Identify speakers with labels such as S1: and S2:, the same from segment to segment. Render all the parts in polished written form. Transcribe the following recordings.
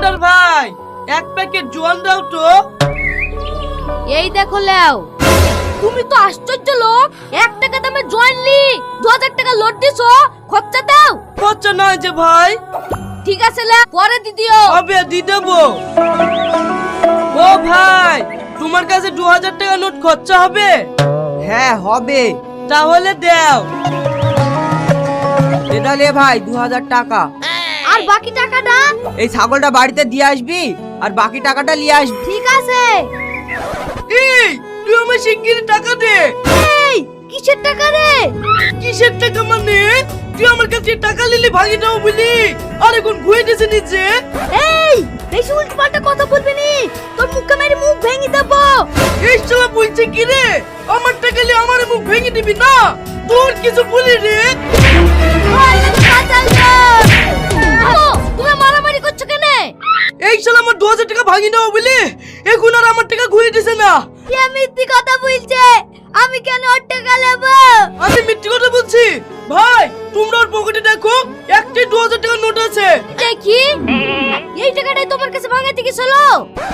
S1: দোকানদার ভাই, এক প্যাকেট জোয়ান দাও তো।
S2: এই দেখো লেও, তুমি তো আশ্চর্য লোক। 1 টাকা দামে জয়েনলি 2000 টাকা লোড দিছো, খরচা দাও।
S1: খরচা নয় যে ভাই।
S2: ঠিক আছে লে, পরে দি দিও।
S1: হবে দি দেবো। ও ভাই, তোমার কাছে 2000 টাকা নোট খরচা হবে?
S3: হ্যাঁ হবে।
S1: তাহলে দাও।
S3: এটা লে ভাই 2000 টাকা।
S2: আর বাকি টাকাটা?
S3: এই ছাগলটা বাড়িতে দিয়ে আসবি আর বাকি টাকাটা নিয়ে আসবি।
S2: ঠিক আছে।
S1: এই, তুই আমার শিগগিরই টাকা দে।
S2: এই কিসের টাকা রে?
S1: কিসের টাকা মানে? তুই আমার কাছে টাকা নিলি ভাগি দাও বলি, আর এখন ঘুরে দিছে নিচে।
S2: এই বেশি উল্টোপাল্টা কথা বলবি নি, তোর মুখে মেরে মুখ ভেঙে দেবো।
S1: এই শালা বলছে কি রে? আমার টাকা নিয়ে আমার মুখ ভেঙে দিবি না? তোর কিছু বলি রে?
S2: তুমি মারামারি করছো কেন?
S1: এই শালা আমার 2000 টাকা ভাগি নাও বলি, এখন আর আমার টাকা ঘুরে দিছে না।
S2: কে মিথ্যে কথা বলছে? আমি কেন ওর টাকা নেব?
S1: আমি মিথ্যে কথা বলছি? ভাই, তোমরা ওর পকেটে দেখো, একটাই 2000 টাকার নোট আছে।
S2: দেখি, এই টাকাটাই তোমার কাছে ভাঙাতে গেছিল?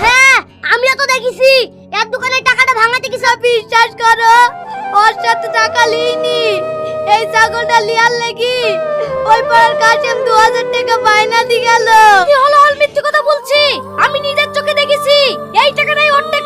S2: হ্যাঁ, আমিও তো দেখেছি। এক দোকানে টাকাটা ভাঙাতে গেছিল। বিশ্বাস করো, ওর সাথে টাকা লিনি। এই ছাগলটা লিয়ার লাগি ওই পাড়ার কাশেম 2000 টাকা বায়না দিয়ে গেল। কি হলো? মিথ্যে কথা বলছি? আমি নিজের চোখে দেখেছি। এই টাকাটাই ওর টাকা।